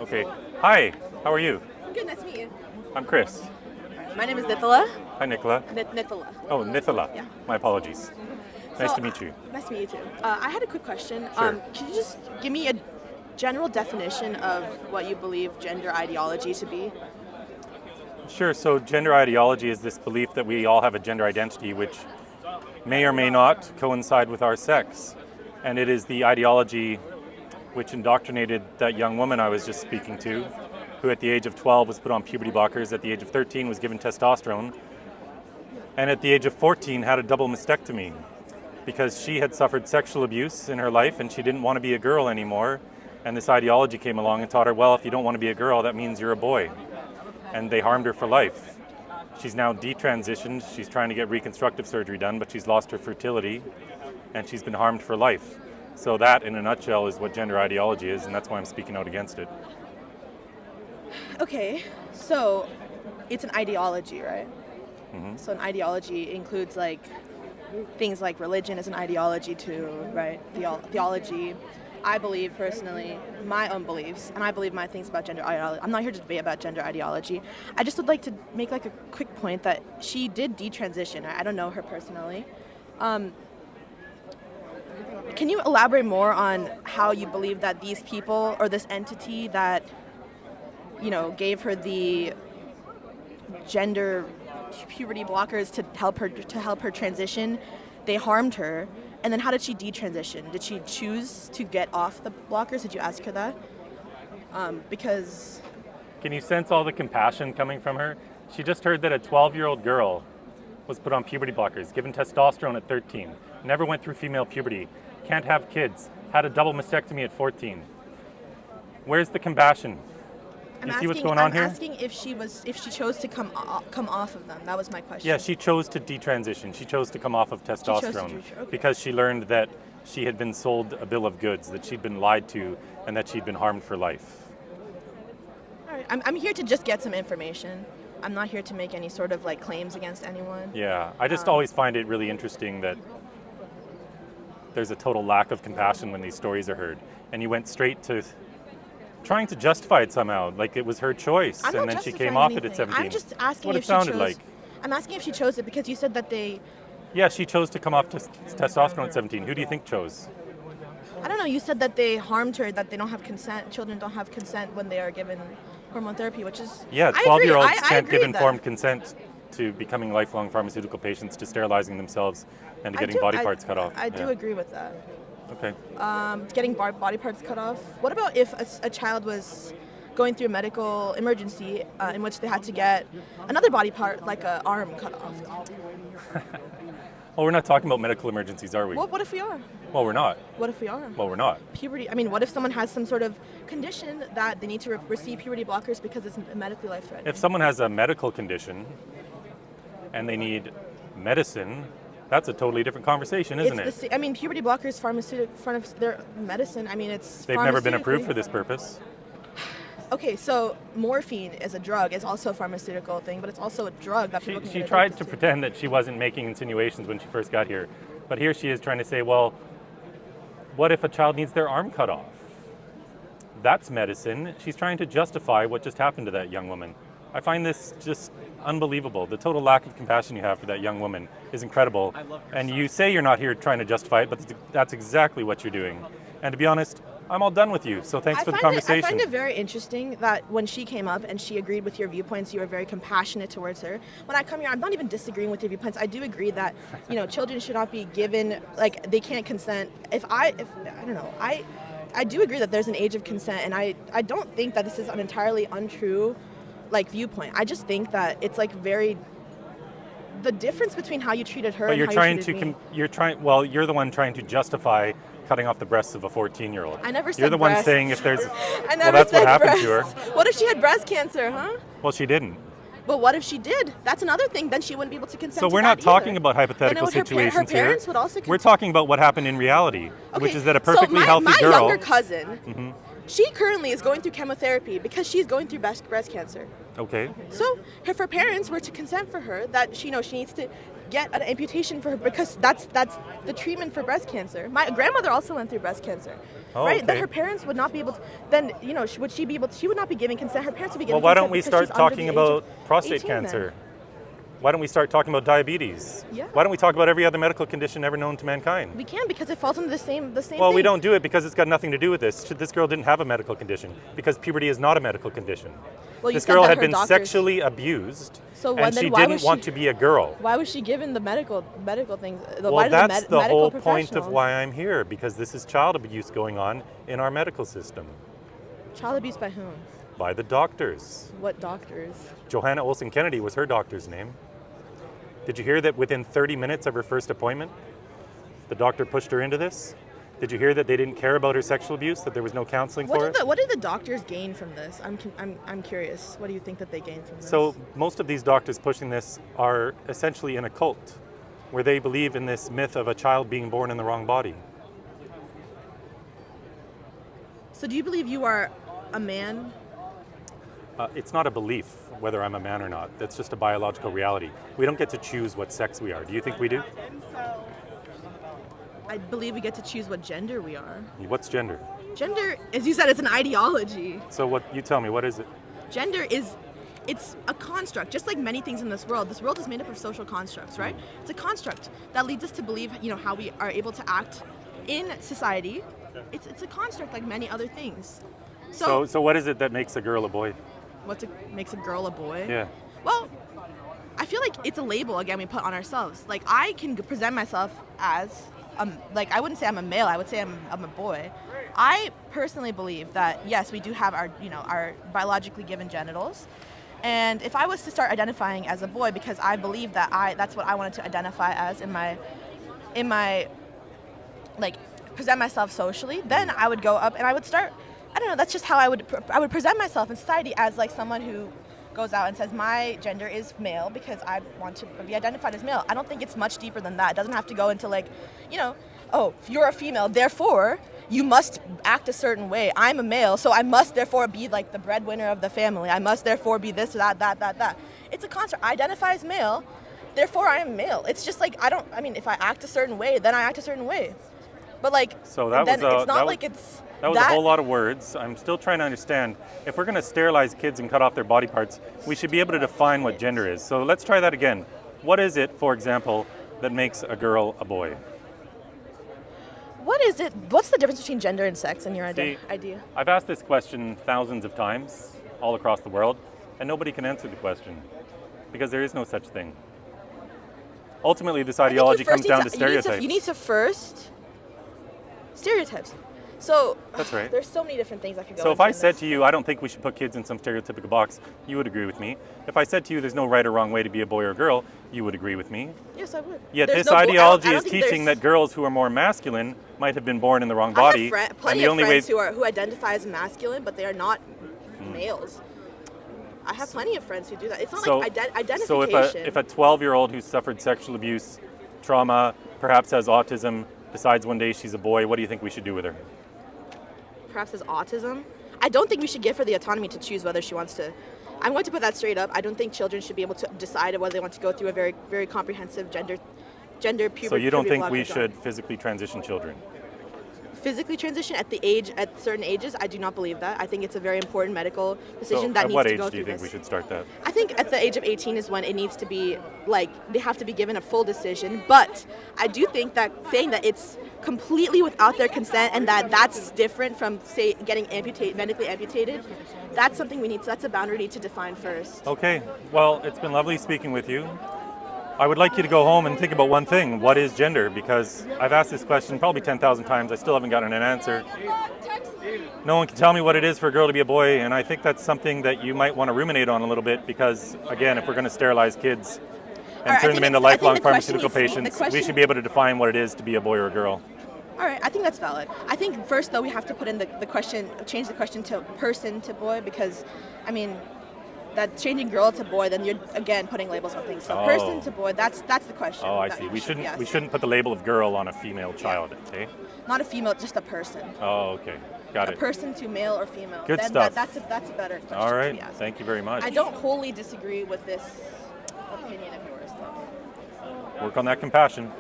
Okay. Hi, how are you? Good, nice to meet you. I'm Chris. My name is Nithala. Hi, Nicola. Nithala. Oh, Nithala. Yeah. My apologies. Nice to meet you. Nice to meet you too. I had a quick question. Sure. Can you just give me a general definition of what you believe gender ideology to be? Sure, so gender ideology is this belief that we all have a gender identity which may or may not coincide with our sex. And it is the ideology which indoctrinated that young woman I was just speaking to, who at the age of 12 was put on puberty blockers, at the age of 13 was given testosterone, and at the age of 14 had a double mastectomy because she had suffered sexual abuse in her life and she didn't want to be a girl anymore. And this ideology came along and taught her, well, if you don't want to be a girl, that means you're a boy. And they harmed her for life. She's now detransitioned. She's trying to get reconstructive surgery done, but she's lost her fertility and she's been harmed for life. So that, in a nutshell, is what gender ideology is, and that's why I'm speaking out against it. Okay, so it's an ideology, right? Mm-hmm. So an ideology includes like things like religion is an ideology too, right? Theology. I believe personally my own beliefs, and I believe my things about gender ideology. I'm not here to debate about gender ideology. I just would like to make like a quick point that she did detransition. I don't know her personally. Can you elaborate more on how you believe that these people or this entity that, you know, gave her the gender puberty blockers to help her transition, they harmed her? And then how did she detransition? Did she choose to get off the blockers? Did you ask her that? Because... Can you sense all the compassion coming from her? She just heard that a 12-year-old girl was put on puberty blockers, given testosterone at 13, never went through female puberty, can't have kids, had a double mastectomy at 14. Where's the compassion? You see what's going on here? I'm asking if she chose to come off of them. That was my question. Yeah, she chose to detransition. She chose to come off of testosterone because she learned that she had been sold a bill of goods, that she'd been lied to, and that she'd been harmed for life. All right, I'm here to just get some information. I'm not here to make any sort of like claims against anyone. Yeah, I just always find it really interesting that there's a total lack of compassion when these stories are heard, and you went straight to trying to justify it somehow, like it was her choice, and then she came off it at 17. I'm just asking what if it sounded she chose. like. I'm asking if she chose it because you said that they. Yeah, she chose to come off testosterone at 17. Who do you think chose? I don't know. You said that they harmed her, that they don't have consent. Children don't have consent when they are given hormone therapy, which is. Yeah, 12-year-olds can't give informed consent to becoming lifelong pharmaceutical patients, to sterilizing themselves, and to getting body parts cut off. I do agree with that. Okay. Getting body parts cut off. What about if a child was going through a medical emergency in which they had to get another body part, like an arm, cut off? Well, we're not talking about medical emergencies, are we? Well, what if we are? Well, we're not. What if we are? Well, we're not. Puberty. I mean, what if someone has some sort of condition that they need to receive puberty blockers because it's medically life-threatening? If someone has a medical condition and they need medicine, that's a totally different conversation, isn't it? I mean, puberty blockers, they're medicine. I mean, it's. They've never been approved for this purpose. Okay, so morphine is a drug. It's also a pharmaceutical thing, but it's also a drug that people can She get tried addicted to pretend that she wasn't making insinuations when she first got here, but here she is trying to say, well, what if a child needs their arm cut off? That's medicine. She's trying to justify what just happened to that young woman. I find this just unbelievable. The total lack of compassion you have for that young woman is incredible. And you say you're not here trying to justify it, but that's exactly what you're doing. And to be honest, I'm all done with you, so thanks for the conversation. I find it very interesting that when she came up and she agreed with your viewpoints, you were very compassionate towards her. When I come here, I'm not even disagreeing with your viewpoints. I do agree that, you know, children should not be given, like, they can't consent. I don't know, I do agree that there's an age of consent, and I don't think that this is an entirely untrue, like, viewpoint. I just think that it's, like, very... The difference between how you treated her and how you treated me. You're the one trying to justify cutting off the breasts of a 14-year-old. I never said You're the breasts. one saying if there's... I never well, that's said what happened breasts. to her. What if she had breast cancer, huh? Well, she didn't. But what if she did? That's another thing. Then she wouldn't be able to consent So to we're that not talking either. about hypothetical situations her parents here. Would also consent. We're talking about what happened in reality, Okay, which is that a perfectly so healthy my girl... younger cousin She currently is going through chemotherapy because she's going through breast cancer. Okay. So if her parents were to consent for her that she needs to get an amputation for her because that's the treatment for breast cancer. My grandmother also went through breast cancer. Right? Okay. Then her parents would not be able to, then, would she be able to, she would not be giving consent. Her parents would be giving Well, why consent don't we because start she's under talking the age about of prostate 18 then. cancer? Why don't we start talking about diabetes? Yeah. Why don't we talk about every other medical condition ever known to mankind? We can because it falls under the same Well, thing. we don't do it because it's got nothing to do with this. This girl didn't have a medical condition because puberty is not a medical condition. Well, you This said girl that had her been doctors- sexually abused, So and then she why didn't was want she- to be a girl. Why was she given the medical things? Well, why do that's the medical whole point of professionals- why I'm here, because this is child abuse going on in our medical system Child abuse by whom? by the doctors. What doctors? Johanna Olsen Kennedy was her doctor's name. Did you hear that within 30 minutes of her first appointment, the doctor pushed her into this? Did you hear that they didn't care about her sexual abuse, that there was no counseling for it? What did the doctors gain from this? I'm curious. What do you think that they gained from this? So most of these doctors pushing this are essentially in a cult, where they believe in this myth of a child being born in the wrong body. So do you believe you are a man? It's not a belief whether I'm a man or not. That's just a biological reality. We don't get to choose what sex we are. Do you think we do? I believe we get to choose what gender we are. What's gender? Gender, as you said, it's an ideology. So what? You tell me, what is it? Gender it's a construct, just like many things in this world. This world is made up of social constructs, right? It's a construct that leads us to believe, how we are able to act in society. It's a construct like many other things. So what is it that makes a girl a boy? Makes a girl a boy? Yeah. Well, I feel like it's a label again we put on ourselves. Like I can present myself as I wouldn't say I'm a male. I would say I'm a boy. I personally believe that yes, we do have our biologically given genitals, and if I was to start identifying as a boy because I believe that that's what I wanted to identify as in my present myself socially, then I would go up and I would start. I don't know. That's just how I would present myself in society as someone who goes out and says my gender is male because I want to be identified as male. I don't think it's much deeper than that. It doesn't have to go into if you're a female, therefore you must act a certain way. I'm a male, so I must therefore be like the breadwinner of the family. I must therefore be this, that. It's a construct. I identify as male, therefore I am male. It's just if I act a certain way, then I act a certain way. But that was a whole lot of words. I'm still trying to understand. If we're going to sterilize kids and cut off their body parts, we should be able to define what gender is. So let's try that again. What is it, for example, that makes a girl a boy? What is it? What's the difference between gender and sex in your idea? I've asked this question thousands of times all across the world, and nobody can answer the question because there is no such thing. Ultimately, this ideology comes down to stereotypes. You need to first stereotypes. So that's right. There's so many different things I could go. So if I said to you, I don't think we should put kids in some stereotypical box, you would agree with me. If I said to you, there's no right or wrong way to be a boy or a girl, you would agree with me. Yes, I would. Yet this ideology is teaching that girls who are more masculine might have been born in the wrong body. I have plenty of friends who identify as masculine, but they are not males. I have plenty of friends who do that. It's not identification. So if a 12-year-old who suffered sexual abuse, trauma, perhaps has autism, decides one day she's a boy, what do you think we should do with her? Perhaps has autism. I don't think we should give her the autonomy to choose whether she wants to. I'm going to put that straight up. I don't think children should be able to decide whether they want to go through a very, very comprehensive gender puberty. So you don't think we should physically transition children? Physically transition at certain ages, I do not believe that. I think it's a very important medical decision At that needs to go through what this. age do you think we should start that? I think at the age of 18 is when it needs to be they have to be given a full decision. But I do think that saying that it's completely without their consent and that's different from say getting medically amputated, that's something that's a boundary we need to define first. Okay. Well, it's been lovely speaking with you. I would like you to go home and think about one thing. What is gender? Because I've asked this question probably 10,000 times. I still haven't gotten an answer. No one can tell me what it is for a girl to be a boy, and I think that's something that you might want to ruminate on a little bit because, again, if we're going to sterilize kids and turn them into lifelong pharmaceutical patients, we should be able to define what it is to be a boy or a girl. All right, I think that's valid. I think first, though, we have to put in the question, change the question to person to boy because, that changing girl to boy, then you're again putting labels on things. So person to boy, that's the question. Oh, I that see. you We should be shouldn't asking. put the label of girl on a female child, okay? Not a female, just a person. Oh, okay. Got A it. person to male or female. Good then stuff. That's a better question All to right. be asking. Thank you very much. I don't wholly disagree with this opinion of yours, though. Work on that compassion.